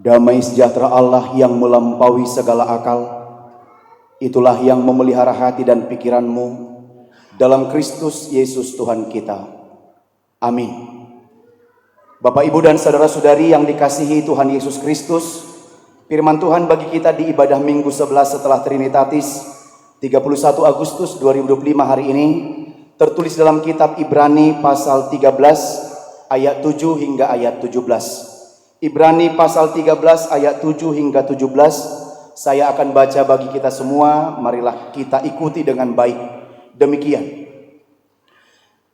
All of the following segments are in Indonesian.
Damai sejahtera Allah yang melampaui segala akal, itulah yang memelihara hati dan pikiranmu dalam Kristus Yesus Tuhan kita. Amin. Bapak, Ibu, dan saudara-saudari yang dikasihi Tuhan Yesus Kristus, firman Tuhan bagi kita di ibadah Minggu 11 setelah Trinitatis 31 Agustus 2025 hari ini tertulis dalam kitab Ibrani pasal 13 ayat 7 hingga ayat 17. Ibrani pasal 13 ayat 7 hingga 17. Saya akan baca bagi kita semua, marilah kita ikuti dengan baik. Demikian.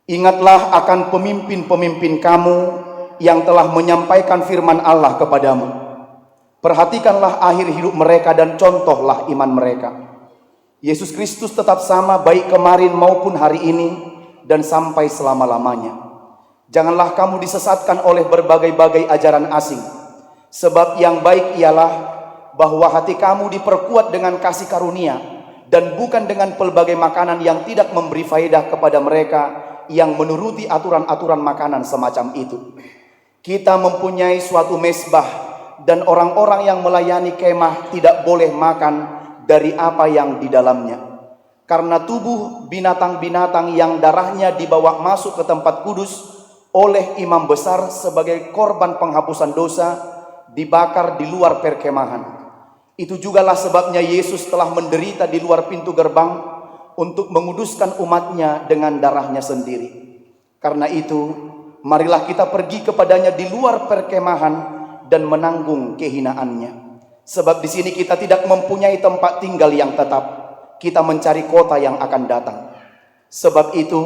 Ingatlah akan pemimpin-pemimpin kamu yang telah menyampaikan firman Allah kepadamu. Perhatikanlah akhir hidup mereka dan contohlah iman mereka. Yesus Kristus tetap sama baik kemarin maupun hari ini dan sampai selama-lamanya. Janganlah kamu disesatkan oleh berbagai-bagai ajaran asing. Sebab yang baik ialah bahwa hati kamu diperkuat dengan kasih karunia dan bukan dengan pelbagai makanan yang tidak memberi faedah kepada mereka yang menuruti aturan-aturan makanan semacam itu. Kita mempunyai suatu mezbah dan orang-orang yang melayani kemah tidak boleh makan dari apa yang di dalamnya. Karena tubuh binatang-binatang yang darahnya dibawa masuk ke tempat kudus oleh imam besar sebagai korban penghapusan dosa dibakar di luar perkemahan. Itu jugalah sebabnya Yesus telah menderita di luar pintu gerbang untuk menguduskan umatnya dengan darahnya sendiri. Karena itu, marilah kita pergi kepadanya di luar perkemahan dan menanggung kehinaannya. Sebab di sini kita tidak mempunyai tempat tinggal yang tetap. Kita mencari kota yang akan datang. Sebab itu,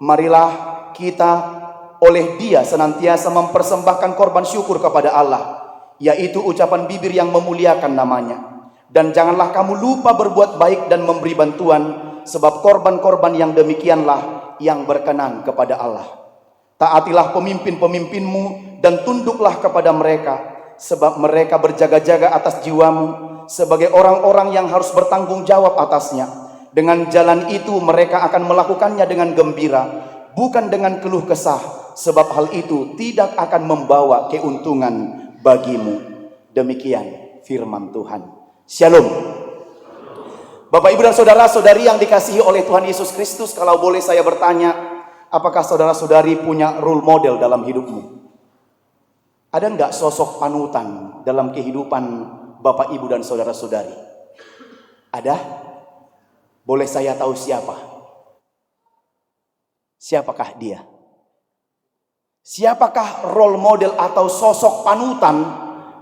marilah kita oleh Dia senantiasa mempersembahkan korban syukur kepada Allah, yaitu ucapan bibir yang memuliakan namanya. Dan janganlah kamu lupa berbuat baik dan memberi bantuan, sebab korban-korban yang demikianlah yang berkenan kepada Allah. Taatilah pemimpin-pemimpinmu dan tunduklah kepada mereka, sebab mereka berjaga-jaga atas jiwamu sebagai orang-orang yang harus bertanggung jawab atasnya. Dengan jalan itu mereka akan melakukannya dengan gembira, bukan dengan keluh kesah, sebab hal itu tidak akan membawa keuntungan bagimu. Demikian firman Tuhan. Shalom. Bapak, Ibu, dan saudara-saudari yang dikasihi oleh Tuhan Yesus Kristus, kalau boleh saya bertanya, apakah saudara-saudari punya role model dalam hidupmu? Ada enggak sosok panutan dalam kehidupan Bapak, Ibu, dan saudara-saudari? Ada? Boleh saya tahu siapa? Siapakah dia? Siapakah role model atau sosok panutan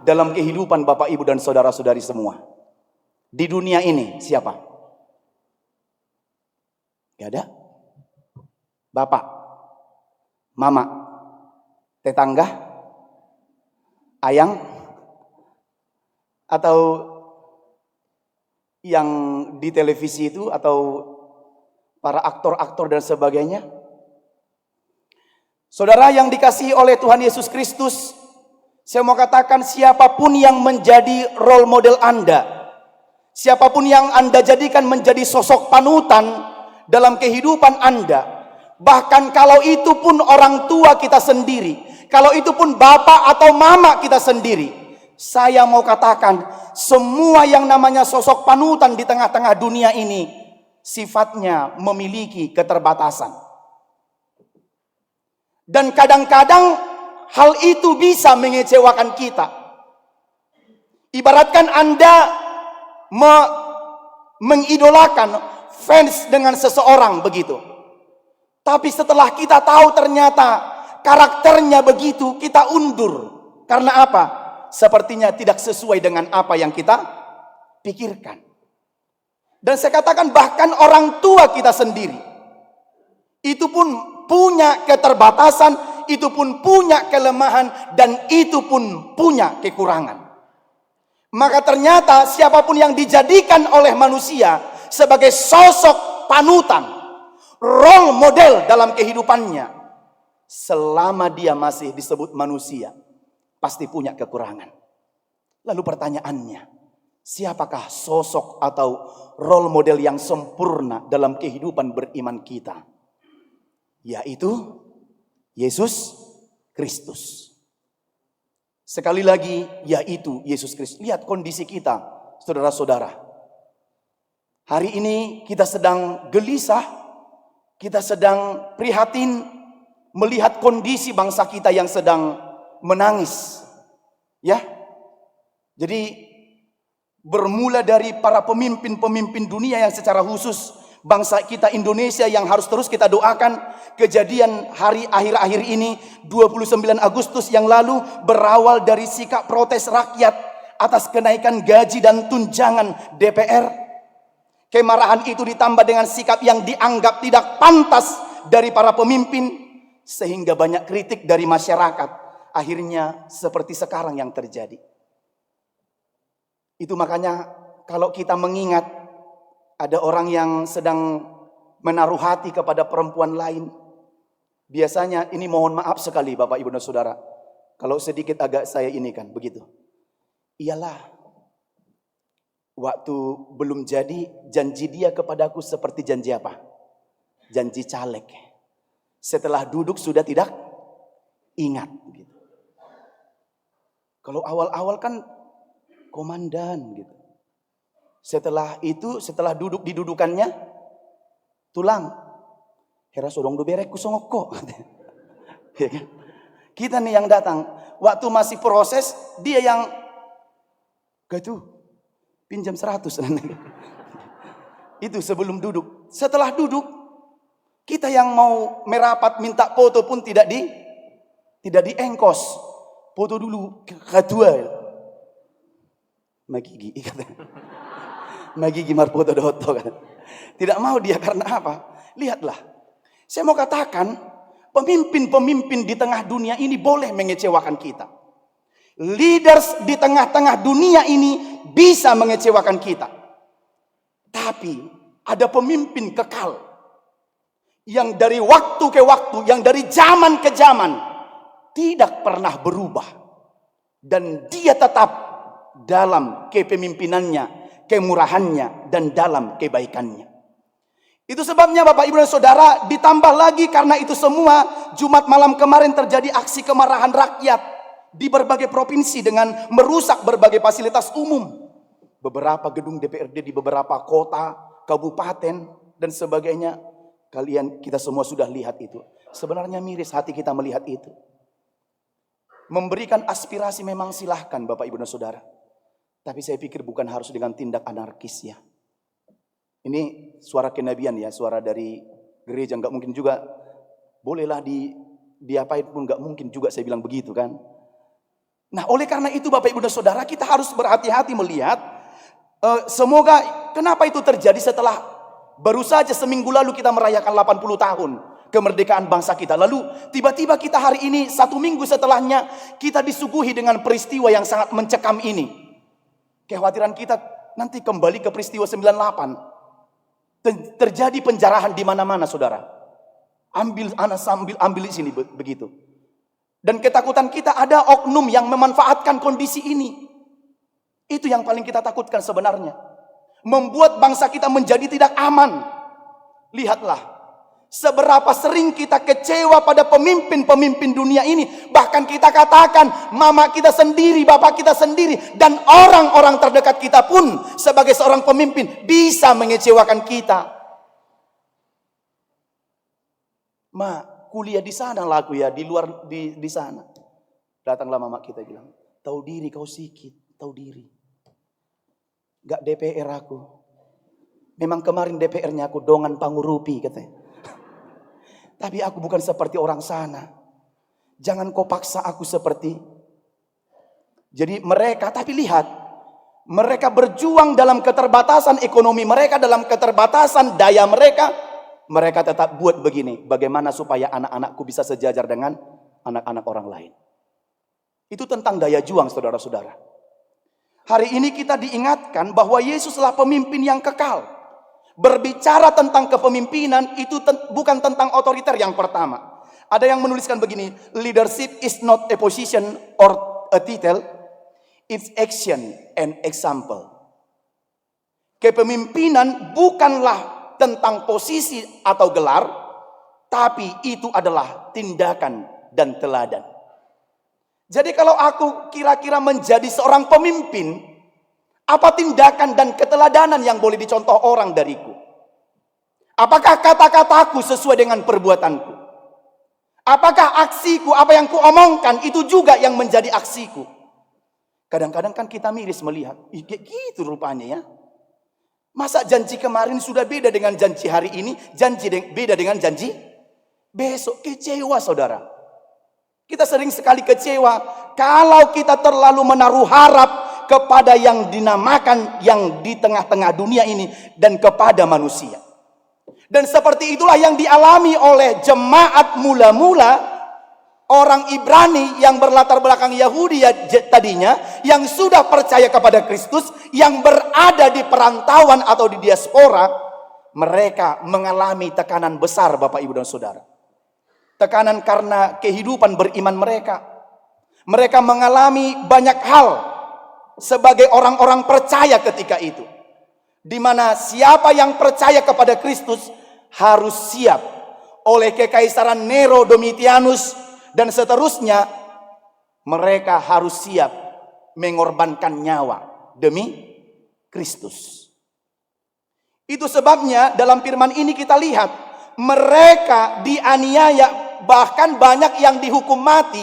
dalam kehidupan Bapak, Ibu, dan saudara-saudari semua? Di dunia ini siapa? Gak ada? Bapak, mama, tetangga, ayang, atau yang di televisi itu, atau para aktor-aktor dan sebagainya? Saudara yang dikasihi oleh Tuhan Yesus Kristus, saya mau katakan siapapun yang menjadi role model Anda, siapapun yang Anda jadikan menjadi sosok panutan dalam kehidupan Anda, bahkan kalau itu pun orang tua kita sendiri, kalau itu pun bapak atau mama kita sendiri, saya mau katakan semua yang namanya sosok panutan di tengah-tengah dunia ini sifatnya memiliki keterbatasan. Dan kadang-kadang hal itu bisa mengecewakan kita. Ibaratkan Anda mengidolakan fans dengan seseorang begitu. Tapi setelah kita tahu ternyata karakternya begitu, kita undur. Karena apa? Sepertinya tidak sesuai dengan apa yang kita pikirkan. Dan saya katakan bahkan orang tua kita sendiri, itu pun punya keterbatasan, itu pun punya kelemahan, dan itu pun punya kekurangan. Maka ternyata siapapun yang dijadikan oleh manusia sebagai sosok panutan, role model dalam kehidupannya, selama dia masih disebut manusia, pasti punya kekurangan. Lalu pertanyaannya, siapakah sosok atau role model yang sempurna dalam kehidupan beriman kita? Yaitu Yesus Kristus. Sekali lagi, yaitu Yesus Kristus. Lihat kondisi kita, saudara-saudara. Hari ini kita sedang gelisah, kita sedang prihatin melihat kondisi bangsa kita yang sedang menangis. Ya. Jadi bermula dari para pemimpin-pemimpin dunia yang secara khusus bangsa kita Indonesia yang harus terus kita doakan. Kejadian hari akhir-akhir ini 29 Agustus yang lalu berawal dari sikap protes rakyat atas kenaikan gaji dan tunjangan DPR. Kemarahan itu ditambah dengan sikap yang dianggap tidak pantas dari para pemimpin, sehingga banyak kritik dari masyarakat. Akhirnya seperti sekarang yang terjadi. Itu makanya kalau kita mengingat ada orang yang sedang menaruh hati kepada perempuan lain, biasanya ini mohon maaf sekali Bapak Ibu dan Saudara, kalau sedikit agak saya ini kan begitu. Iyalah, waktu belum jadi janji dia kepadaku seperti janji apa? Janji caleg. Setelah duduk sudah tidak ingat. Gitu. Kalau awal-awal kan komandan gitu. Setelah itu, setelah duduk di dudukannya, tulang. Hera sodong do berek kusongoko. Ya kan? Kita nih yang datang, waktu masih proses, dia yang gitu, pinjam 100. Itu sebelum duduk. Setelah duduk, kita yang mau merapat minta foto pun tidak diengkos. Foto dulu ketua. Magigi Magigi marpoto doto kan. Tidak mau dia karena apa? Lihatlah. Saya mau katakan, pemimpin-pemimpin di tengah dunia ini boleh mengecewakan kita. Leaders di tengah-tengah dunia ini bisa mengecewakan kita. Tapi ada pemimpin kekal yang dari waktu ke waktu, yang dari zaman ke zaman tidak pernah berubah, dan dia tetap dalam kepemimpinannya, kemurahannya, dan dalam kebaikannya. Itu sebabnya Bapak Ibu dan Saudara, ditambah lagi karena itu semua, Jumat malam kemarin terjadi aksi kemarahan rakyat di berbagai provinsi dengan merusak berbagai fasilitas umum. Beberapa gedung DPRD di beberapa kota, kabupaten, dan sebagainya. Kita semua sudah lihat itu. Sebenarnya miris hati kita melihat itu. Memberikan aspirasi memang silahkan Bapak Ibu dan Saudara. Tapi saya pikir bukan harus dengan tindak anarkis ya. Ini suara kenabian ya, suara dari gereja. Nggak mungkin juga, bolehlah diapain pun nggak mungkin juga saya bilang begitu kan. Nah oleh karena itu Bapak Ibu dan Saudara, kita harus berhati-hati melihat. Semoga kenapa itu terjadi setelah baru saja seminggu lalu kita merayakan 80 tahun kemerdekaan bangsa kita. Lalu tiba-tiba kita hari ini 1 minggu setelahnya kita disuguhi dengan peristiwa yang sangat mencekam ini. Kekhawatiran kita nanti kembali ke peristiwa 98. Terjadi penjarahan di mana-mana saudara. Ambil di sini begitu. Dan ketakutan kita ada oknum yang memanfaatkan kondisi ini. Itu yang paling kita takutkan sebenarnya. Membuat bangsa kita menjadi tidak aman. Lihatlah. Seberapa sering kita kecewa pada pemimpin-pemimpin dunia ini. Bahkan kita katakan mama kita sendiri, bapak kita sendiri, dan orang-orang terdekat kita pun sebagai seorang pemimpin bisa mengecewakan kita. Ma, kuliah di sana lah aku ya, di luar di sana. Datanglah mama kita bilang, tahu diri kau sikit, tahu diri. Gak DPR aku. Memang kemarin DPR-nya aku dongan pangurupi katanya. Tapi aku bukan seperti orang sana. Jangan kau paksa aku seperti. Jadi mereka, tapi lihat. Mereka berjuang dalam keterbatasan ekonomi mereka, dalam keterbatasan daya mereka. Mereka tetap buat begini. Bagaimana supaya anak-anakku bisa sejajar dengan anak-anak orang lain. Itu tentang daya juang saudara-saudara. Hari ini kita diingatkan bahwa Yesuslah pemimpin yang kekal. Berbicara tentang kepemimpinan itu bukan tentang otoriter yang pertama. Ada yang menuliskan begini, leadership is not a position or a title, it's action and example. Kepemimpinan bukanlah tentang posisi atau gelar, tapi itu adalah tindakan dan teladan. Jadi kalau aku kira-kira menjadi seorang pemimpin, apa tindakan dan keteladanan yang boleh dicontoh orang dariku? Apakah kata-kataku sesuai dengan perbuatanku? Apakah aksiku, apa yang kuomongkan itu juga yang menjadi aksiku? Kadang-kadang kan kita miris melihat, kayak gitu rupanya ya. Masa janji kemarin sudah beda dengan janji hari ini, beda dengan janji besok. Kecewa saudara. Kita sering sekali kecewa kalau kita terlalu menaruh harap kepada yang dinamakan yang di tengah-tengah dunia ini dan kepada manusia. Dan seperti itulah yang dialami oleh jemaat mula-mula orang Ibrani yang berlatar belakang Yahudi tadinya, yang sudah percaya kepada Kristus, yang berada di perantauan atau di diaspora. Mereka mengalami tekanan besar Bapak Ibu dan Saudara. Tekanan karena kehidupan beriman mereka. Mereka mengalami banyak hal sebagai orang-orang percaya ketika itu. Di mana siapa yang percaya kepada Kristus harus siap oleh kekaisaran Nero, Domitianus, dan seterusnya. Mereka harus siap mengorbankan nyawa demi Kristus. Itu sebabnya dalam firman ini kita lihat mereka dianiaya. Bahkan banyak yang dihukum mati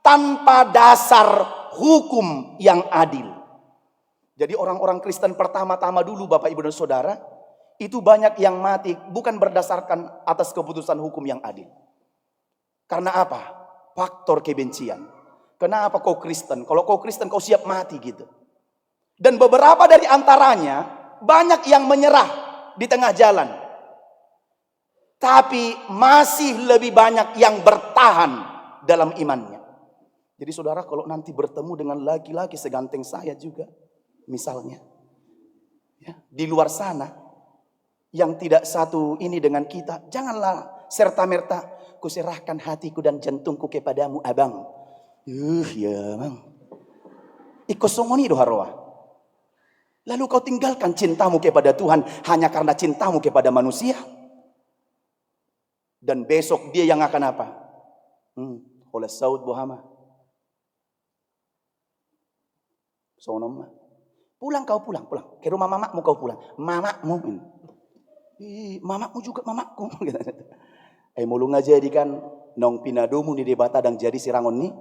tanpa dasar hukum yang adil. Jadi orang-orang Kristen pertama-tama dulu Bapak Ibu dan Saudara, itu banyak yang mati bukan berdasarkan atas keputusan hukum yang adil. Karena apa? Faktor kebencian. Kenapa kau Kristen? Kalau kau Kristen kau siap mati gitu. Dan beberapa dari antaranya banyak yang menyerah di tengah jalan. Tapi masih lebih banyak yang bertahan dalam imannya. Jadi saudara kalau nanti bertemu dengan laki-laki seganteng saya juga. Misalnya. Ya, di luar sana. Yang tidak satu ini dengan kita. Janganlah serta-merta. Kuserahkan hatiku dan jantungku kepadamu abang. Ya bang. Ikosongoni doharoa. Lalu kau tinggalkan cintamu kepada Tuhan. Hanya karena cintamu kepada manusia. Dan besok dia yang akan apa? Oleh Saud Bohama. Sonom. Pulang kau pulang. Ke rumah mamakmu kau pulang. Mamakmu. Mamakmu juga mamakku. Mulu ngajadikan nong pinadomu di debata dan jadi sirangon nih.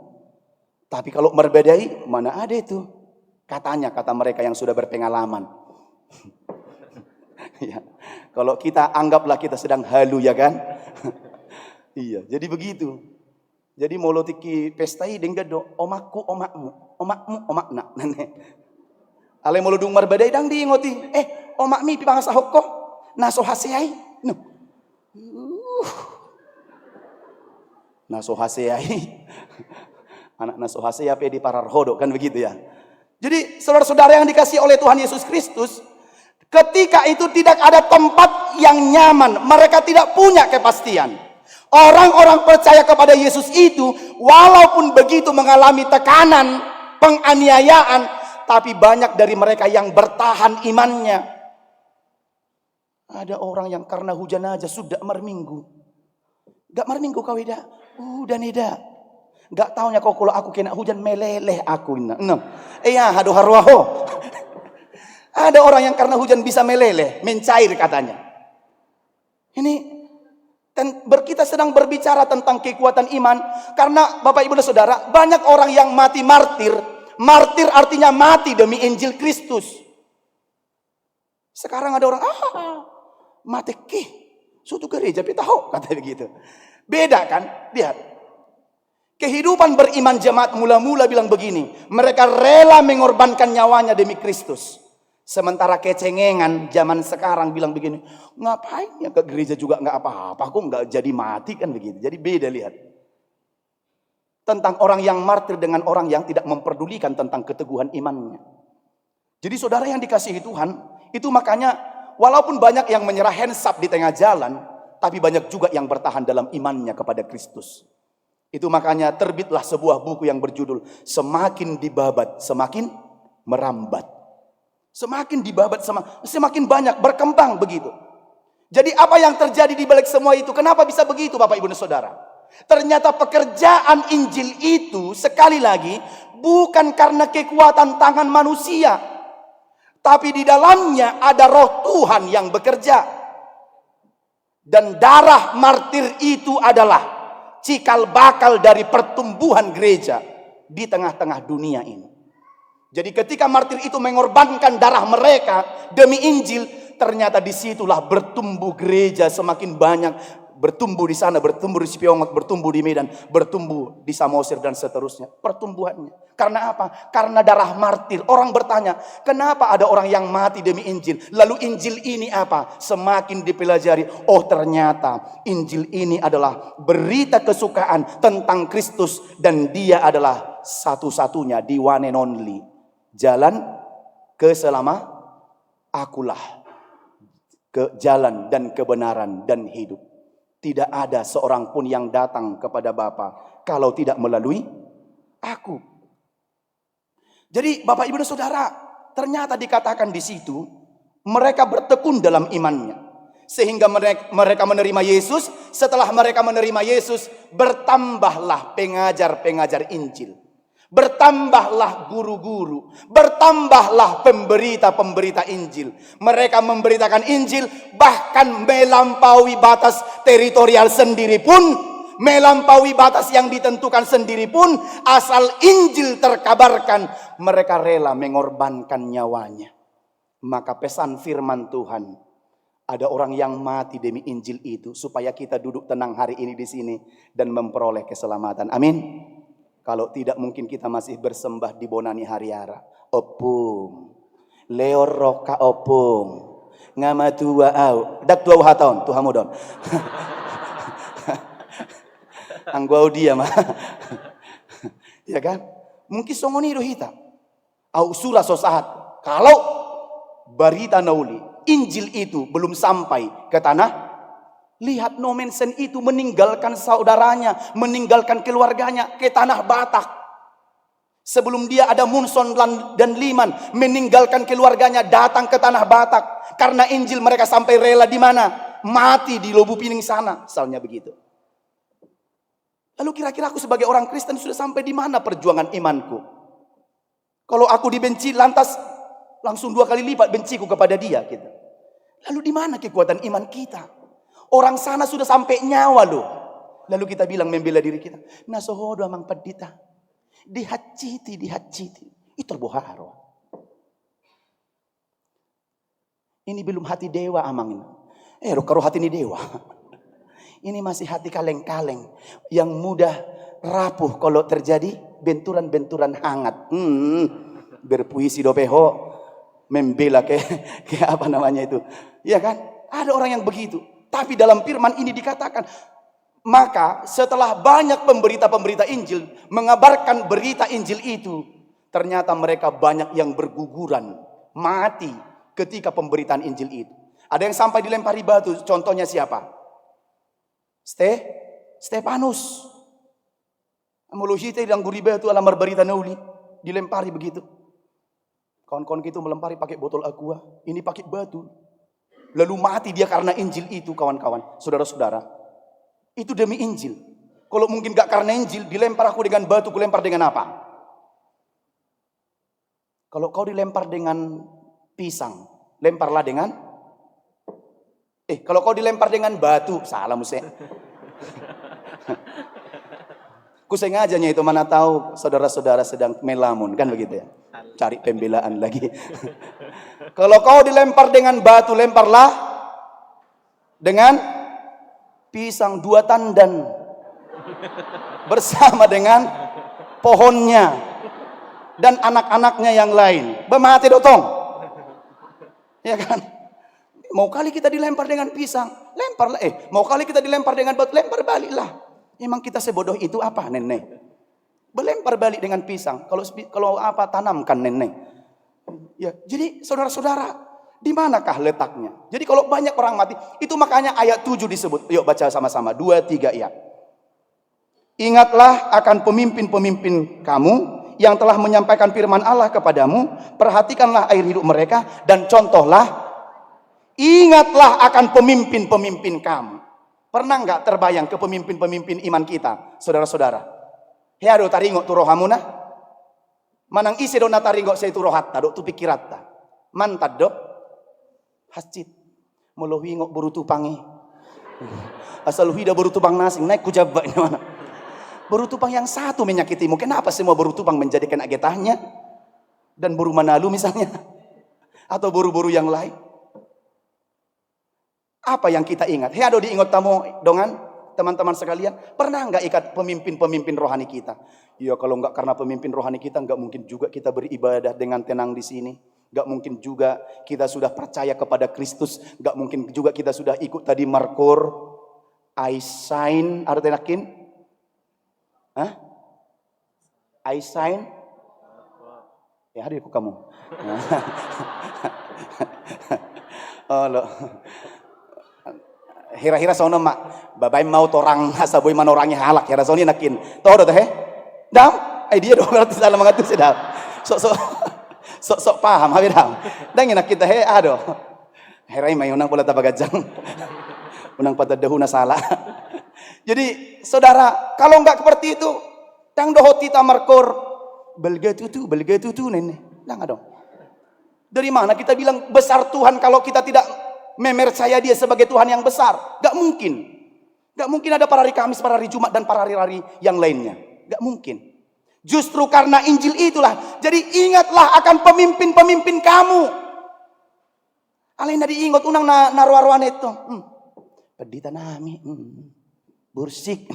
Tapi kalau merbedai mana ada itu? Katanya kata mereka yang sudah berpengalaman. Ya. Kalau kita anggaplah kita sedang halu ya kan? Iya, jadi begitu. Jadi molotiki pestai denggedo omakku omakmu, omakna. Ale molodung marbadai dang di ngoti. Omakmi pipangasa hokko. Naso haseai. No. Naso haseai. Anak naso haseai apa di pararhodo kan begitu ya. Jadi saudara-saudara yang dikasihi oleh Tuhan Yesus Kristus, ketika itu tidak ada tempat yang nyaman, mereka tidak punya kepastian. Orang-orang percaya kepada Yesus itu, walaupun begitu mengalami tekanan, penganiayaan, tapi banyak dari mereka yang bertahan imannya. Ada orang yang karena hujan aja sudah merminggu. Gak merminggu kau ida? Udah nida. Gak taunya kau kalau aku kena hujan meleleh aku. Aduh harwaho. Ada orang yang karena hujan bisa meleleh, mencair katanya. Ini kita sedang berbicara tentang kekuatan iman. Karena Bapak Ibu dan Saudara, banyak orang yang mati martir. Martir artinya mati demi Injil Kristus. Sekarang ada orang, mati suatu gereja pitaho, kata begitu. Beda kan? Lihat. Kehidupan beriman jemaat mula-mula bilang begini. Mereka rela mengorbankan nyawanya demi Kristus. Sementara kecengengan zaman sekarang bilang begini, ngapain ya ke gereja juga nggak apa-apa, kok nggak jadi mati kan begitu. Jadi beda lihat. Tentang orang yang martir dengan orang yang tidak memperdulikan tentang keteguhan imannya. Jadi saudara yang dikasihi Tuhan, itu makanya walaupun banyak yang menyerah hands up di tengah jalan, tapi banyak juga yang bertahan dalam imannya kepada Kristus. Itu makanya terbitlah sebuah buku yang berjudul Semakin Dibabat, Semakin Merambat. Semakin dibabat, semakin banyak, berkembang begitu. Jadi apa yang terjadi di balik semua itu? Kenapa bisa begitu Bapak Ibu dan Saudara? Ternyata pekerjaan Injil itu sekali lagi bukan karena kekuatan tangan manusia, tapi di dalamnya ada Roh Tuhan yang bekerja. Dan darah martir itu adalah cikal bakal dari pertumbuhan gereja di tengah-tengah dunia ini. Jadi ketika martir itu mengorbankan darah mereka demi Injil, ternyata disitulah bertumbuh gereja semakin banyak. Bertumbuh di sana, bertumbuh di Sipiongot, bertumbuh di Medan, bertumbuh di Samosir dan seterusnya. Pertumbuhannya. Karena apa? Karena darah martir. Orang bertanya, kenapa ada orang yang mati demi Injil? Lalu Injil ini apa? Semakin dipelajari, oh ternyata Injil ini adalah berita kesukaan tentang Kristus. Dan dia adalah satu-satunya, the one and only. Jalan akulah ke jalan dan kebenaran dan hidup. Tidak ada seorang pun yang datang kepada Bapa kalau tidak melalui aku. Jadi Bapak Ibu dan Saudara, ternyata dikatakan di situ mereka bertekun dalam imannya. Sehingga mereka menerima Yesus. Setelah mereka menerima Yesus, bertambahlah pengajar-pengajar Injil. Bertambahlah guru-guru, bertambahlah pemberita-pemberita Injil. Mereka memberitakan Injil bahkan melampaui batas teritorial sendiri pun, melampaui batas yang ditentukan sendiri pun, asal Injil terkabarkan, mereka rela mengorbankan nyawanya. Maka pesan firman Tuhan, ada orang yang mati demi Injil itu supaya kita duduk tenang hari ini di sini dan memperoleh keselamatan. Amin. Kalau tidak mungkin kita masih bersembah di Bonani Hariara. Opung. Leor roka opung. Ngama tua au. Dak tua tahun. Tuhamudon. Angguau dia mah. Ya kan? Mungkin songoni rohita. Au sura sosahat. Kalau berita nauli. Injil itu belum sampai ke tanah. Lihat Nomensen itu meninggalkan saudaranya, meninggalkan keluarganya ke tanah Batak. Sebelum dia ada Munson dan Liman, meninggalkan keluarganya datang ke tanah Batak. Karena Injil mereka sampai rela di mana? Mati di Lobu Pining sana, misalnya begitu. Lalu kira-kira aku sebagai orang Kristen sudah sampai di mana perjuangan imanku? Kalau aku dibenci lantas langsung 2 kali lipat benciku kepada dia gitu. Lalu di mana kekuatan iman kita? Orang sana sudah sampai nyawa loh. Lalu kita bilang membela diri kita. Nasohodo amang padita. Dihaciti. Itu boharo. Ini belum hati dewa amang ini. Karo hati ini dewa. Ini masih hati kaleng-kaleng. Yang mudah rapuh kalau terjadi benturan-benturan hangat. Berpuisi dopeho. Membela ke apa namanya itu. Iya kan? Ada orang yang begitu. Tapi dalam firman ini dikatakan, maka setelah banyak pemberita-pemberita Injil mengabarkan berita Injil itu, ternyata mereka banyak yang berguguran, mati ketika pemberitaan Injil itu. Ada yang sampai dilempari batu, contohnya siapa? Stefanus. Amuluhite yang guri batu alamar berita nauli, dilempari begitu. Kawan-kawan kita melempari pakai botol aqua, ini pakai batu. Lalu mati dia karena Injil itu, kawan-kawan, saudara-saudara. Itu demi Injil. Kalau mungkin gak karena Injil, dilempar aku dengan batu, ku lempar dengan apa? Kalau kau dilempar dengan pisang, lemparlah dengan kalau kau dilempar dengan batu, salah muse. Ku sengajanya itu, mana tahu saudara-saudara sedang melamun, kan begitu ya? Cari pembelaan lagi. Kalau kau dilempar dengan batu, lemparlah dengan pisang 2 tandan bersama dengan pohonnya dan anak-anaknya yang lain. Bermati dotong. Ya kan? Mau kali kita dilempar dengan pisang, lemparlah. Mau kali kita dilempar dengan batu, lempar baliklah. Emang kita sebodoh itu apa, nenek? Belempar balik dengan pisang. Kalau apa, tanamkan nenek. Ya, jadi saudara-saudara, di manakah letaknya? Jadi kalau banyak orang mati, itu makanya ayat 7 disebut. Yuk baca sama-sama. 2, 3 ya. Ingatlah akan pemimpin-pemimpin kamu yang telah menyampaikan firman Allah kepadamu. Perhatikanlah air hidup mereka dan contohlah. Ingatlah akan pemimpin-pemimpin kamu. Pernah nggak terbayang ke pemimpin-pemimpin iman kita, saudara-saudara? Heado taringo tu rohamuna. Manang isi do na taringo saya tu rohatta do tu pikiratta. Mantad do. Hascit. Molohingo buru tupangi. Asal hida buru tupang nasing naik kujabak ini mana. Buru tupang yang satu menyakitimu. Kenapa semua buru tupang menjadikan agetahnya? Dan buru manalu misalnya. Atau buru-buru yang lain. Apa yang kita ingat? Heado diingat tamu dengan teman-teman sekalian. Pernah nggak ikat pemimpin-pemimpin rohani kita? Ya kalau nggak karena pemimpin rohani kita, nggak mungkin juga kita beribadah dengan tenang di sini. Nggak mungkin juga kita sudah percaya kepada Kristus. Nggak mungkin juga kita sudah ikut tadi Markor. I sign, ada tenakin? Hah? I sign? Ya hadir kok kamu. Oh lo. Hira-hira sono mak. Babay mau torang saboy man orangnya halak. Hira soni nakin. Tahu dah he? Dam? Dia dong berarti salah mengatur sih dam. Sok paham habis dam. Dan nak kita he ado. Herai may unang pula tabagajang. Unang patadahuna salah. Jadi saudara, kalau enggak seperti itu, tang dohoti tamarkor belga tutu nenek. Lang dong. Dari mana kita bilang besar Tuhan kalau kita tidak memercaya Dia sebagai Tuhan yang besar? Enggak mungkin. Enggak mungkin ada para hari Kamis, para hari Jumat dan para hari-hari yang lainnya. Enggak mungkin. Justru karena Injil itulah. Jadi ingatlah akan pemimpin-pemimpin kamu. Alena diingat unang naruaruan itu. Pedita nami, bursik.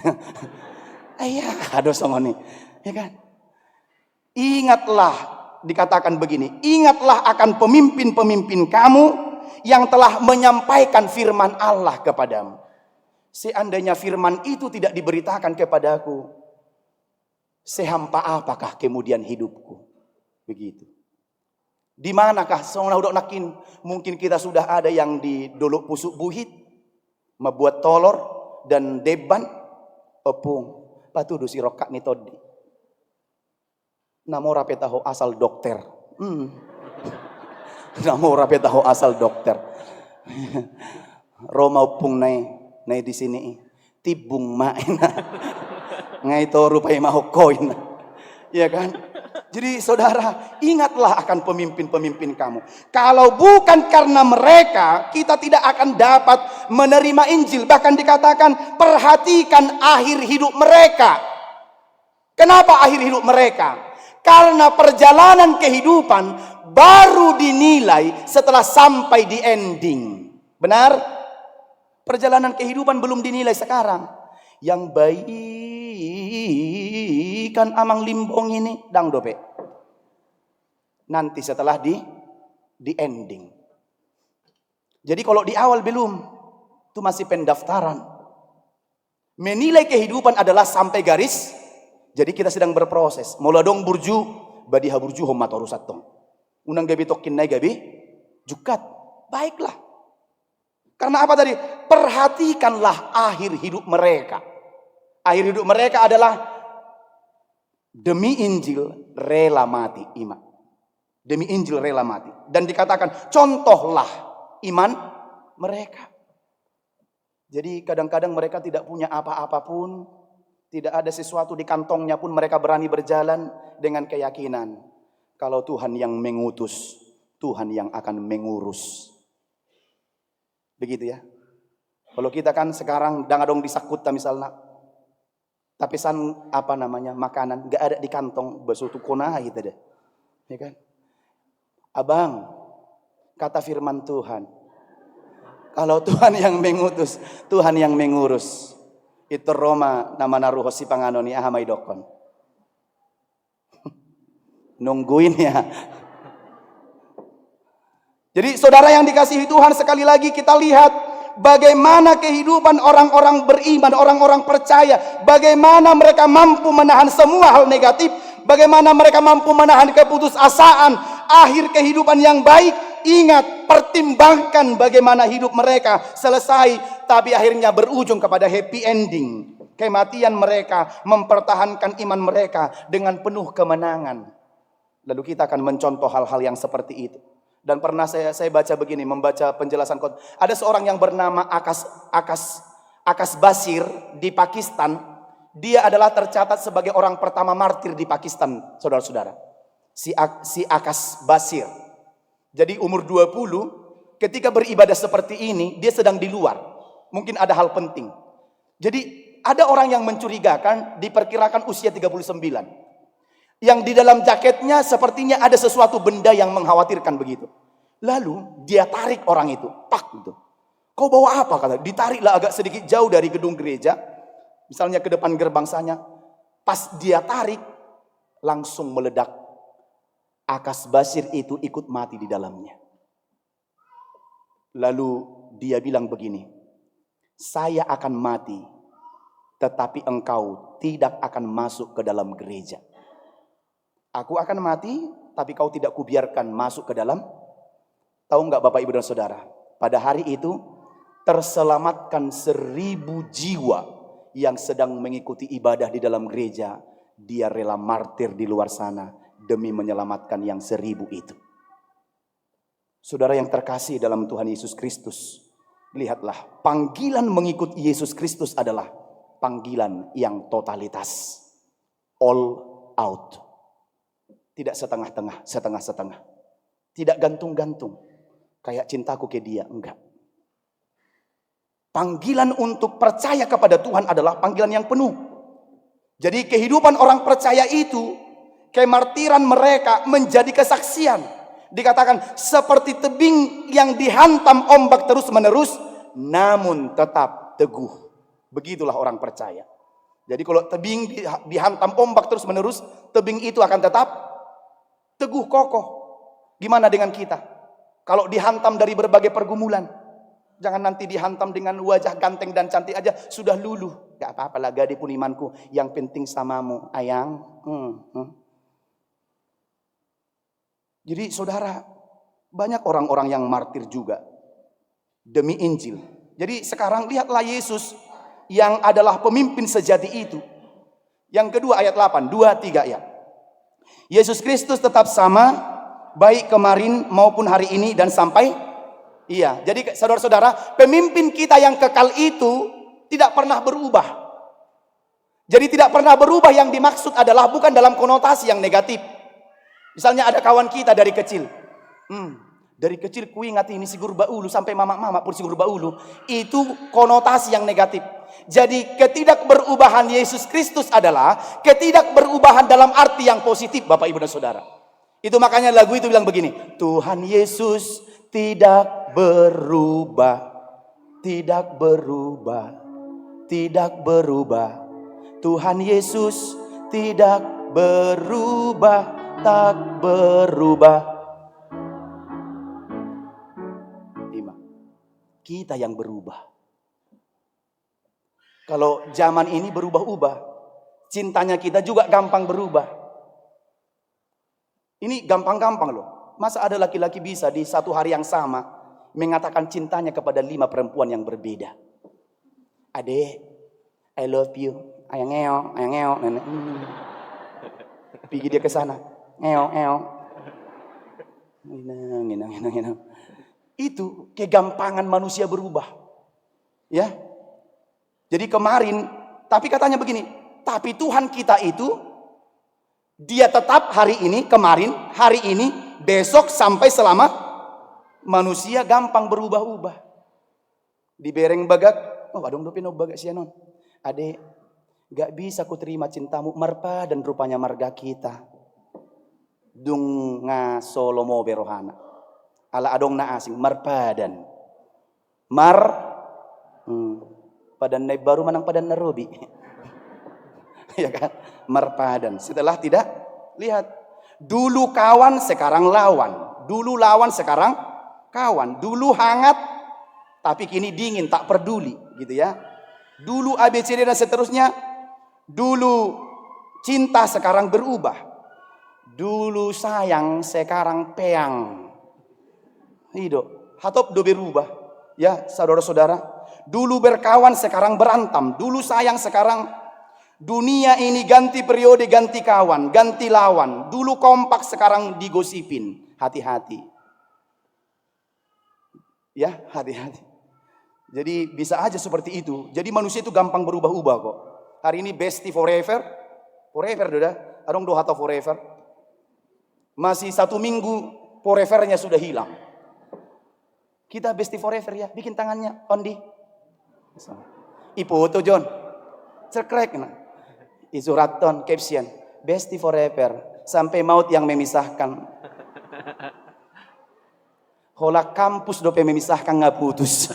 Ayah, aduh songoni, ya kan? Ingatlah, dikatakan begini, ingatlah akan pemimpin-pemimpin kamu yang telah menyampaikan firman Allah kepadamu. Seandainya firman itu tidak diberitakan kepadaku, sehampa apakah kemudian hidupku? Begitu. Di manakah seorang udah nakin? Mungkin kita sudah ada yang di dolok pusuk buhit, membuat tolor dan deban opung patudu si rokak ni todi namo rape tahu asal dokter namo rape tahu asal dokter Roma opung nai di sini tibung main ngai to rupai mau koin ya kan. Jadi saudara, ingatlah akan pemimpin-pemimpin kamu. Kalau bukan karena mereka, kita tidak akan dapat menerima Injil. Bahkan dikatakan, perhatikan akhir hidup mereka. Kenapa akhir hidup mereka? Karena perjalanan kehidupan baru dinilai setelah sampai di ending. Benar? Perjalanan kehidupan belum dinilai sekarang. Yang baik kan amang limbong ini dang dope. Nanti setelah di ending. Jadi kalau di awal belum, itu masih pendaftaran. Menilai kehidupan adalah sampai garis. Jadi kita sedang berproses. Moladong burju, badiha burju homma torusatong. Unang gabi tokin nai gabi, jukat. Baiklah. Karena apa tadi? Perhatikanlah akhir hidup mereka. Akhir hidup mereka adalah demi Injil rela mati iman. Demi Injil rela mati. Dan dikatakan contohlah iman mereka. Jadi kadang-kadang mereka tidak punya apa-apa pun. Tidak ada sesuatu di kantongnya pun mereka berani berjalan dengan keyakinan. Kalau Tuhan yang mengutus, Tuhan yang akan mengurus. Begitu ya. Kalau kita kan sekarang dangadong disakutta misalnya. Tapi apa namanya makanan nggak ada di kantong besutu kona gitu deh, ya kan? Abang, kata firman Tuhan, kalau Tuhan yang mengutus, Tuhan yang mengurus. Itu Roma nama naruho si panganoni ahamay dokon. Nungguin ya. Jadi saudara yang dikasihi Tuhan, sekali lagi kita lihat bagaimana kehidupan orang-orang beriman, orang-orang percaya. Bagaimana mereka mampu menahan semua hal negatif. Bagaimana mereka mampu menahan keputusasaan. Akhir kehidupan yang baik. Ingat, pertimbangkan bagaimana hidup mereka selesai. Tapi akhirnya berujung kepada happy ending. Kematian mereka mempertahankan iman mereka dengan penuh kemenangan. Lalu kita akan mencontoh hal-hal yang seperti itu. Dan pernah saya baca begini, membaca penjelasan. Ada seorang yang bernama Akas Basir di Pakistan, dia adalah tercatat sebagai orang pertama martir di Pakistan, saudara-saudara. Si Akas Basir. Jadi umur 20, ketika beribadah seperti ini, dia sedang di luar. Mungkin ada hal penting. Jadi ada orang yang mencurigakan, diperkirakan usia 39. Yang di dalam jaketnya sepertinya ada sesuatu benda yang mengkhawatirkan begitu. Lalu dia tarik orang itu, pak gitu. Kau bawa apa? Kata. Ditariklah agak sedikit jauh dari gedung gereja, misalnya ke depan gerbang sana. Pas dia tarik, langsung meledak. Akas Basir itu ikut mati di dalamnya. Lalu dia bilang begini, saya akan mati, tetapi engkau tidak akan masuk ke dalam gereja. Aku akan mati, tapi kau tidak kubiarkan masuk ke dalam. Tahu nggak Bapak Ibu dan Saudara? Pada hari itu terselamatkan 1000 jiwa yang sedang mengikuti ibadah di dalam gereja. Dia rela martir di luar sana demi menyelamatkan yang 1000 itu. Saudara yang terkasih dalam Tuhan Yesus Kristus, lihatlah, panggilan mengikut Yesus Kristus adalah panggilan yang totalitas. All out. Tidak setengah-tengah, setengah-setengah. Tidak gantung-gantung. Kayak cintaku ke dia, enggak. Panggilan untuk percaya kepada Tuhan adalah panggilan yang penuh. Jadi kehidupan orang percaya itu, kemartiran mereka menjadi kesaksian. Dikatakan seperti tebing yang dihantam ombak terus-menerus, namun tetap teguh. Begitulah orang percaya. Jadi kalau tebing dihantam ombak terus-menerus, tebing itu akan tetap teguh, kokoh. Gimana dengan kita? Kalau dihantam dari berbagai pergumulan, jangan nanti dihantam dengan wajah ganteng dan cantik aja sudah luluh. Gak apa-apa lah, gadi pun imanku, yang penting samamu, ayang. Jadi saudara, banyak orang-orang yang martir juga demi Injil. Jadi sekarang lihatlah Yesus yang adalah pemimpin sejati itu. Yang kedua ayat 8, 2-3 ya. Yesus Kristus tetap sama, baik kemarin maupun hari ini dan sampai. Iya, jadi saudara-saudara, pemimpin kita yang kekal itu tidak pernah berubah. Jadi tidak pernah berubah yang dimaksud adalah bukan dalam konotasi yang negatif. Misalnya ada kawan kita dari kecil. Dari kecil ku ingat ini si guru baulu sampai mama pun si guru baulu. Itu konotasi yang negatif. Jadi ketidakberubahan Yesus Kristus adalah ketidakberubahan dalam arti yang positif, Bapak Ibu dan Saudara. Itu makanya lagu itu bilang begini, Tuhan Yesus tidak berubah, tidak berubah, tidak berubah. Tuhan Yesus tidak berubah, tak berubah. 5. Kita yang berubah. Kalau zaman ini berubah-ubah, cintanya kita juga gampang berubah. Ini gampang-gampang loh. Masa ada laki-laki bisa di satu hari yang sama mengatakan cintanya kepada 5 perempuan yang berbeda. Adek, I love you. Ayang ngeo. Pergi dia ke sana. Ngeo. Nginang. Itu kegampangan manusia berubah. Ya. Jadi kemarin, tapi katanya begini, tapi Tuhan kita itu, dia tetap hari ini, kemarin, hari ini, besok sampai selama manusia gampang berubah-ubah. Di bereng bagak, adong dopin bagak sianon. Adek, gak bisa ku terima cintamu, marpa dan rupanya marga kita. Dung nga solomo berohana. Ala adong na asing, marpa dan. Padan naik baru manang padan narobi. Ya kan? Marpadan. Setelah tidak, lihat. Dulu kawan, sekarang lawan. Dulu lawan, sekarang kawan. Dulu hangat, tapi kini dingin, tak peduli. Gitu ya. Dulu ABCD dan seterusnya. Dulu cinta, sekarang berubah. Dulu sayang, sekarang peang. Hidup. Hatop do berubah. Ya, saudara-saudara. Dulu berkawan, sekarang berantam. Dulu sayang, sekarang dunia ini ganti periode, ganti kawan, ganti lawan. Dulu kompak, sekarang digosipin. Hati-hati. Ya, hati-hati. Jadi bisa aja seperti itu. Jadi manusia itu gampang berubah-ubah kok. Hari ini bestie forever. Forever doda. Adong doha atau forever. Masih 1 minggu forevernya sudah hilang. Kita bestie forever ya. Bikin tangannya ondi. Ipo to John. Cerkrek na. Isuraton caption. Bestie forever. Sampai maut yang memisahkan. Hola kampus dope memisahkan nggak putus.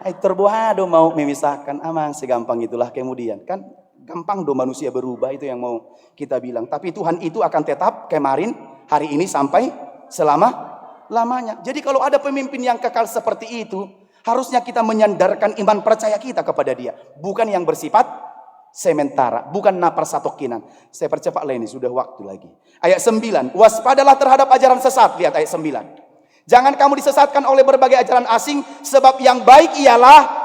Terbuat do mau memisahkan. Amang segampang itulah kemudian. Kan gampang do manusia berubah, itu yang mau kita bilang. Tapi Tuhan itu akan tetap kemarin, hari ini sampai selama-lamanya. Jadi kalau ada pemimpin yang kekal seperti itu, harusnya kita menyandarkan iman percaya kita kepada dia. Bukan yang bersifat sementara, bukan napar satokinan. Saya percepat lah ini, sudah waktu lagi. Ayat 9, waspadalah terhadap ajaran sesat. Lihat ayat 9. Jangan kamu disesatkan oleh berbagai ajaran asing, sebab yang baik ialah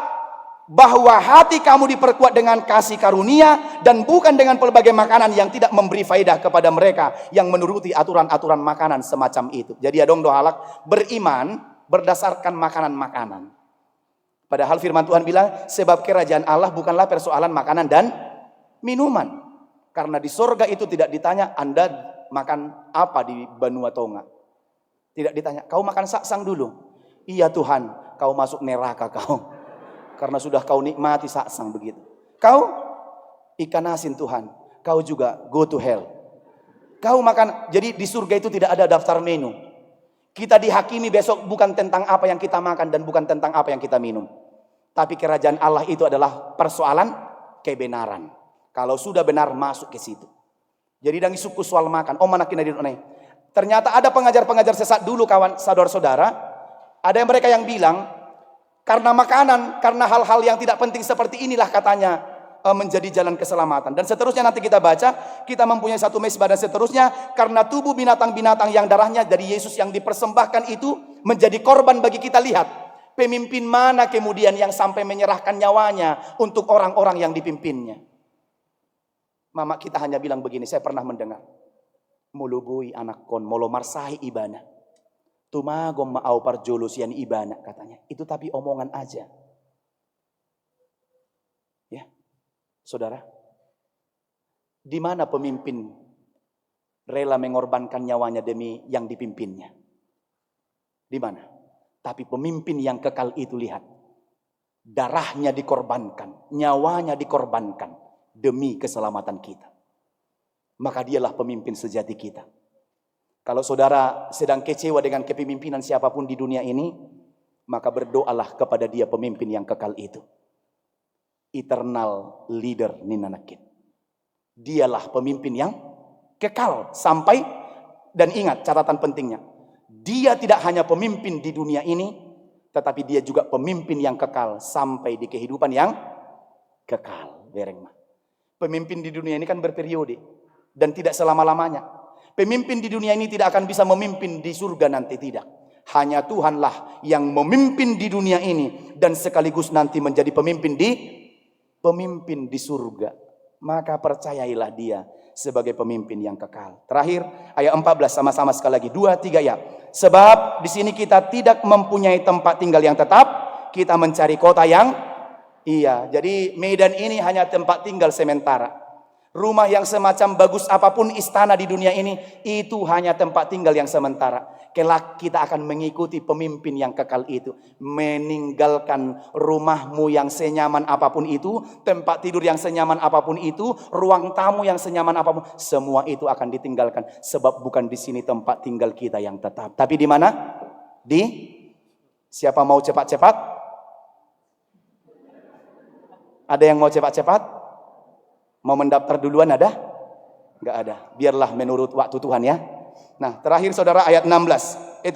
bahwa hati kamu diperkuat dengan kasih karunia dan bukan dengan pelbagai makanan yang tidak memberi faedah kepada mereka yang menuruti aturan-aturan makanan semacam itu. Jadi adong dohalak beriman berdasarkan makanan-makanan. Padahal firman Tuhan bilang, sebab kerajaan Allah bukanlah persoalan makanan dan minuman. Karena di sorga itu tidak ditanya, Anda makan apa di Benua Tonga. Tidak ditanya, kau makan saksang dulu. Iya Tuhan, kau masuk neraka kau. Karena sudah kau nikmati saksang begitu. Kau ikan asin Tuhan, kau juga go to hell. Kau makan, jadi di surga itu tidak ada daftar menu. Kita dihakimi besok bukan tentang apa yang kita makan dan bukan tentang apa yang kita minum. Tapi kerajaan Allah itu adalah persoalan kebenaran. Kalau sudah benar masuk ke situ. Jadi dangi suku soal makan, manakin di dunia. Ternyata ada pengajar-pengajar sesat dulu kawan saudara-saudara. Ada yang mereka yang bilang karena makanan, karena hal-hal yang tidak penting seperti inilah katanya menjadi jalan keselamatan. Dan seterusnya nanti kita baca, kita mempunyai satu mesbah dan seterusnya. Karena tubuh binatang-binatang yang darahnya dari Yesus yang dipersembahkan itu menjadi korban bagi kita. Lihat, pemimpin mana kemudian yang sampai menyerahkan nyawanya untuk orang-orang yang dipimpinnya. Mama kita hanya bilang begini, saya pernah mendengar. Mulubui anak kon, molo marsahi ibana. Tumagom maau parjolusian ibana katanya. Itu tapi omongan aja. Ya, saudara. Di mana pemimpin rela mengorbankan nyawanya demi yang dipimpinnya? Di mana? Tapi pemimpin yang kekal itu lihat. Darahnya dikorbankan, nyawanya dikorbankan demi keselamatan kita. Maka dialah pemimpin sejati kita. Kalau saudara sedang kecewa dengan kepemimpinan siapapun di dunia ini, maka berdoalah kepada dia pemimpin yang kekal itu. Eternal leader ninanakit. Dialah pemimpin yang kekal sampai, dan ingat catatan pentingnya. Dia tidak hanya pemimpin di dunia ini, tetapi dia juga pemimpin yang kekal sampai di kehidupan yang kekal. Berengma. Pemimpin di dunia ini kan berperiode. Dan tidak selama-lamanya. Pemimpin di dunia ini tidak akan bisa memimpin di surga nanti, tidak. Hanya Tuhanlah yang memimpin di dunia ini dan sekaligus nanti menjadi pemimpin di surga. Maka percayailah dia sebagai pemimpin yang kekal. Terakhir ayat 14 sama-sama sekali lagi 2-3 ya. Sebab di sini kita tidak mempunyai tempat tinggal yang tetap, kita mencari kota yang jadi Medan ini hanya tempat tinggal sementara. Rumah yang semacam bagus apapun istana di dunia ini, itu hanya tempat tinggal yang sementara. Kelak kita akan mengikuti pemimpin yang kekal itu. Meninggalkan rumahmu yang senyaman apapun itu, tempat tidur yang senyaman apapun itu, ruang tamu yang senyaman apapun, semua itu akan ditinggalkan. Sebab bukan di sini tempat tinggal kita yang tetap. Tapi di mana? Siapa mau cepat-cepat? Ada yang mau cepat-cepat? Mau mendaftar duluan ada? Enggak ada. Biarlah menurut waktu Tuhan ya. Nah, terakhir saudara ayat 17.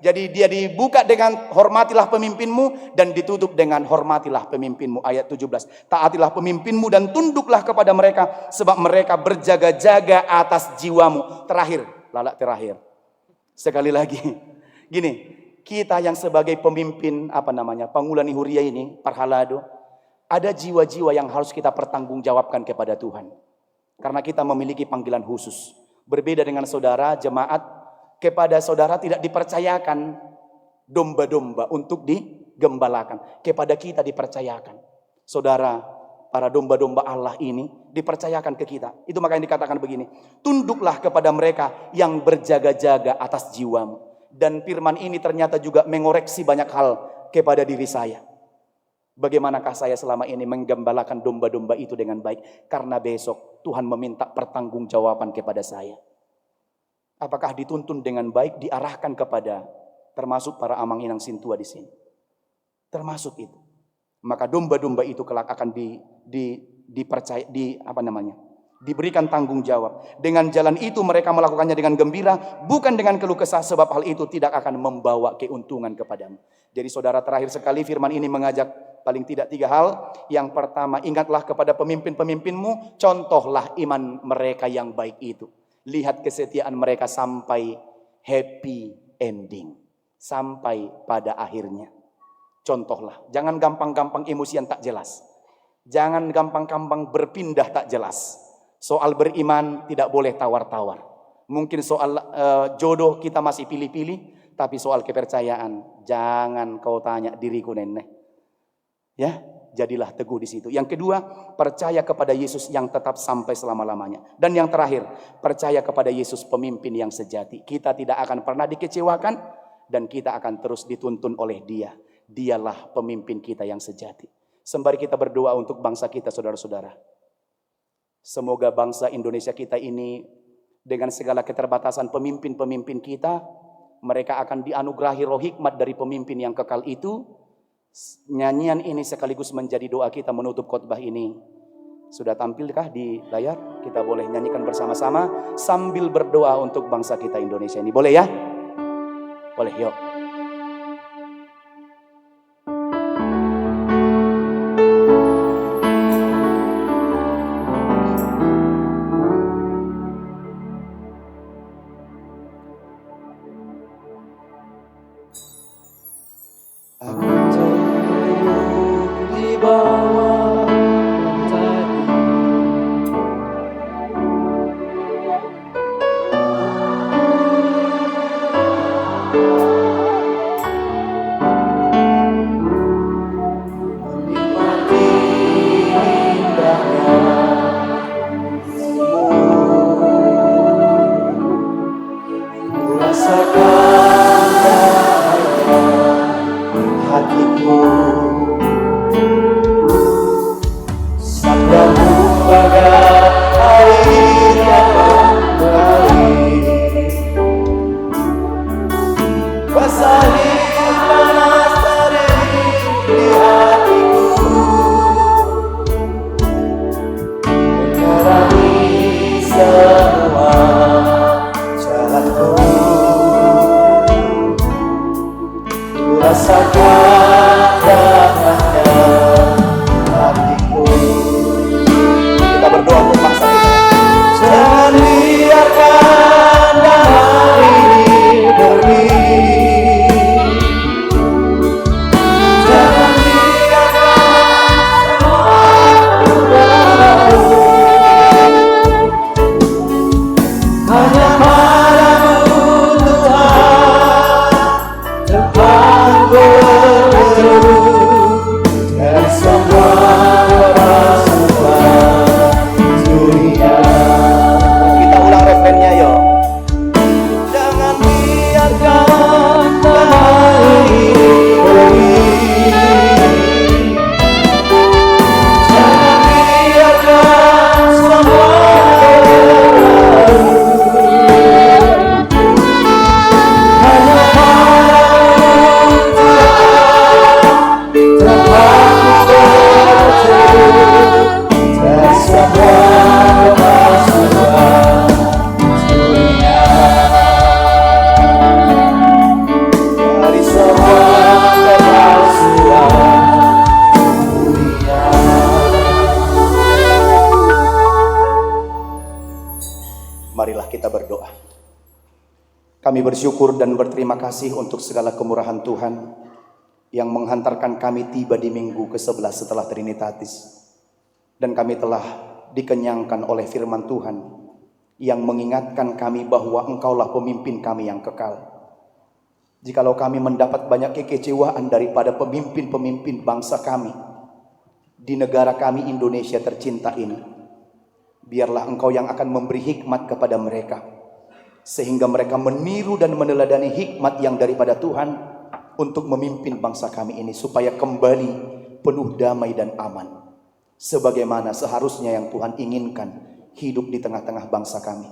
Jadi dia dibuka dengan hormatilah pemimpinmu dan ditutup dengan hormatilah pemimpinmu. Ayat 17. Taatilah pemimpinmu dan tunduklah kepada mereka sebab mereka berjaga-jaga atas jiwamu. Terakhir. Sekali lagi. Gini, kita yang sebagai pemimpin Pangulani Huria ini, Parhalado, ada jiwa-jiwa yang harus kita pertanggungjawabkan kepada Tuhan. Karena kita memiliki panggilan khusus. Berbeda dengan saudara, jemaat, kepada saudara tidak dipercayakan domba-domba untuk digembalakan, kepada kita dipercayakan. Saudara, para domba-domba Allah ini dipercayakan ke kita. Itu makanya dikatakan begini, tunduklah kepada mereka yang berjaga-jaga atas jiwamu. Dan firman ini ternyata juga mengoreksi banyak hal kepada diri saya. Bagaimanakah saya selama ini menggembalakan domba-domba itu dengan baik? Karena besok Tuhan meminta pertanggungjawaban kepada saya. Apakah dituntun dengan baik, diarahkan kepada termasuk para amang inang sintua di sini. Termasuk itu. Maka domba-domba itu kelak akan diberikan tanggung jawab. Dengan jalan itu mereka melakukannya dengan gembira, bukan dengan keluh kesah, sebab hal itu tidak akan membawa keuntungan kepadamu. Jadi saudara, terakhir sekali firman ini mengajak paling tidak 3 hal. Yang pertama, ingatlah kepada pemimpin-pemimpinmu, contohlah iman mereka yang baik itu. Lihat kesetiaan mereka sampai happy ending, sampai pada akhirnya. Contohlah, jangan gampang-gampang emosian tak jelas. Jangan gampang-gampang berpindah tak jelas. Soal beriman tidak boleh tawar-tawar. Mungkin soal jodoh kita masih pilih-pilih, tapi soal kepercayaan jangan kau tanya diriku nenek. Ya, jadilah teguh di situ. Yang kedua, percaya kepada Yesus yang tetap sampai selama-lamanya. Dan yang terakhir, percaya kepada Yesus pemimpin yang sejati. Kita tidak akan pernah dikecewakan dan kita akan terus dituntun oleh Dia. Dialah pemimpin kita yang sejati. Sembari kita berdoa untuk bangsa kita, saudara-saudara. Semoga bangsa Indonesia kita ini dengan segala keterbatasan pemimpin-pemimpin kita, mereka akan dianugerahi roh hikmat dari pemimpin yang kekal itu. Nyanyian ini sekaligus menjadi doa kita menutup khotbah ini. Sudah tampilkah di layar? Kita boleh nyanyikan bersama-sama sambil berdoa untuk bangsa kita Indonesia ini. Boleh ya? Boleh, yuk. Kami bersyukur dan berterima kasih untuk segala kemurahan Tuhan yang menghantarkan kami tiba di minggu ke-11 setelah Trinitatis. Dan kami telah dikenyangkan oleh firman Tuhan yang mengingatkan kami bahwa Engkaulah pemimpin kami yang kekal. Jikalau kami mendapat banyak kekecewaan daripada pemimpin-pemimpin bangsa kami di negara kami Indonesia tercinta ini, biarlah Engkau yang akan memberi hikmat kepada mereka, sehingga mereka meniru dan meneladani hikmat yang daripada Tuhan untuk memimpin bangsa kami ini, supaya kembali penuh damai dan aman, sebagaimana seharusnya yang Tuhan inginkan hidup di tengah-tengah bangsa kami.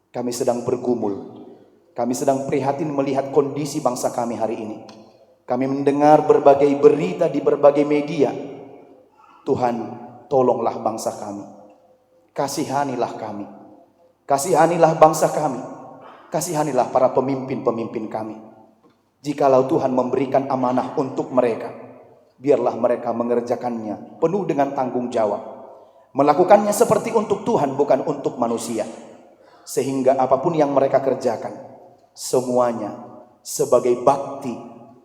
Kami sedang bergumul, kami sedang prihatin melihat kondisi bangsa kami hari ini. Kami mendengar berbagai berita di berbagai media. Tuhan, tolonglah bangsa kami, kasihanilah kami, kasihanilah bangsa kami, kasihanilah para pemimpin-pemimpin kami. Jikalau Tuhan memberikan amanah untuk mereka, biarlah mereka mengerjakannya penuh dengan tanggung jawab, melakukannya seperti untuk Tuhan, bukan untuk manusia, sehingga apapun yang mereka kerjakan, semuanya sebagai bakti,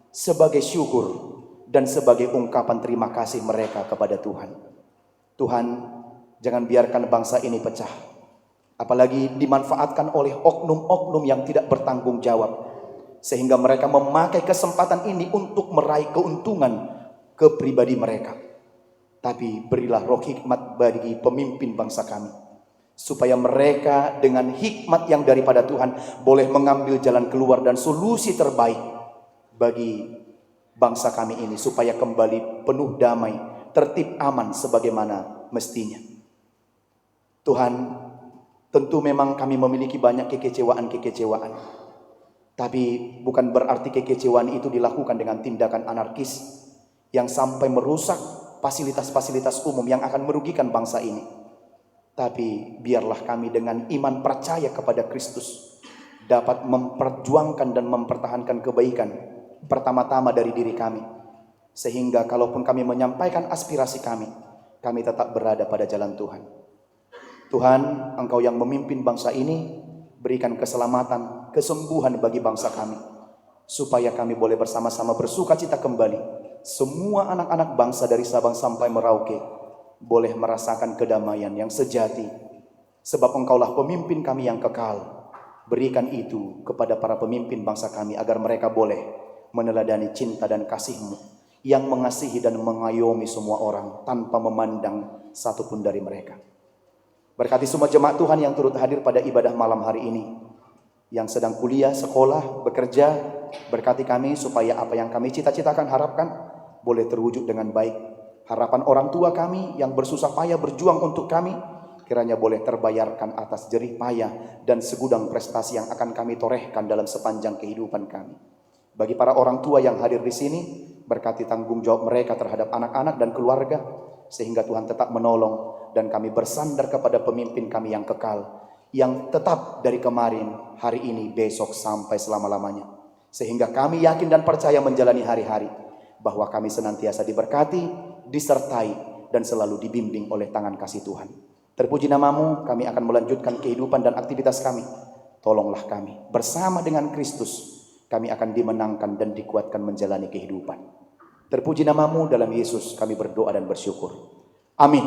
sebagai syukur, dan sebagai ungkapan terima kasih mereka kepada Tuhan. Tuhan, jangan biarkan bangsa ini pecah, apalagi dimanfaatkan oleh oknum-oknum yang tidak bertanggung jawab, sehingga mereka memakai kesempatan ini untuk meraih keuntungan ke pribadi mereka. Tapi berilah roh hikmat bagi pemimpin bangsa kami, supaya mereka dengan hikmat yang daripada Tuhan boleh mengambil jalan keluar dan solusi terbaik bagi bangsa kami ini, supaya kembali penuh damai, tertib, aman sebagaimana mestinya. Tuhan, tentu memang kami memiliki banyak kekecewaan, tapi bukan berarti kekecewaan itu dilakukan dengan tindakan anarkis yang sampai merusak fasilitas-fasilitas umum yang akan merugikan bangsa ini. Tapi biarlah kami dengan iman percaya kepada Kristus dapat memperjuangkan dan mempertahankan kebaikan pertama-tama dari diri kami, sehingga kalaupun kami menyampaikan aspirasi kami tetap berada pada jalan Tuhan. Tuhan, Engkau yang memimpin bangsa ini, berikan keselamatan, kesembuhan bagi bangsa kami, supaya kami boleh bersama-sama bersuka cita kembali. Semua anak-anak bangsa dari Sabang sampai Merauke boleh merasakan kedamaian yang sejati, sebab Engkaulah pemimpin kami yang kekal. Berikan itu kepada para pemimpin bangsa kami, agar mereka boleh meneladani cinta dan kasih-Mu yang mengasihi dan mengayomi semua orang tanpa memandang satupun dari mereka. Berkati semua jemaat Tuhan yang turut hadir pada ibadah malam hari ini, yang sedang kuliah, sekolah, bekerja. Berkati kami supaya apa yang kami cita-citakan, harapkan boleh terwujud dengan baik. Harapan orang tua kami yang bersusah payah berjuang untuk kami, kiranya boleh terbayarkan atas jerih payah dan segudang prestasi yang akan kami torehkan dalam sepanjang kehidupan kami. Bagi para orang tua yang hadir di sini, berkati tanggung jawab mereka terhadap anak-anak dan keluarga, sehingga Tuhan tetap menolong, dan kami bersandar kepada pemimpin kami yang kekal, yang tetap dari kemarin, hari ini, besok, sampai selama-lamanya. Sehingga kami yakin dan percaya menjalani hari-hari, bahwa kami senantiasa diberkati, disertai, dan selalu dibimbing oleh tangan kasih Tuhan. Terpuji nama-Mu, kami akan melanjutkan kehidupan dan aktivitas kami. Tolonglah kami, bersama dengan Kristus, kami akan dimenangkan dan dikuatkan menjalani kehidupan. Terpuji nama-Mu, dalam Yesus kami berdoa dan bersyukur. Amin.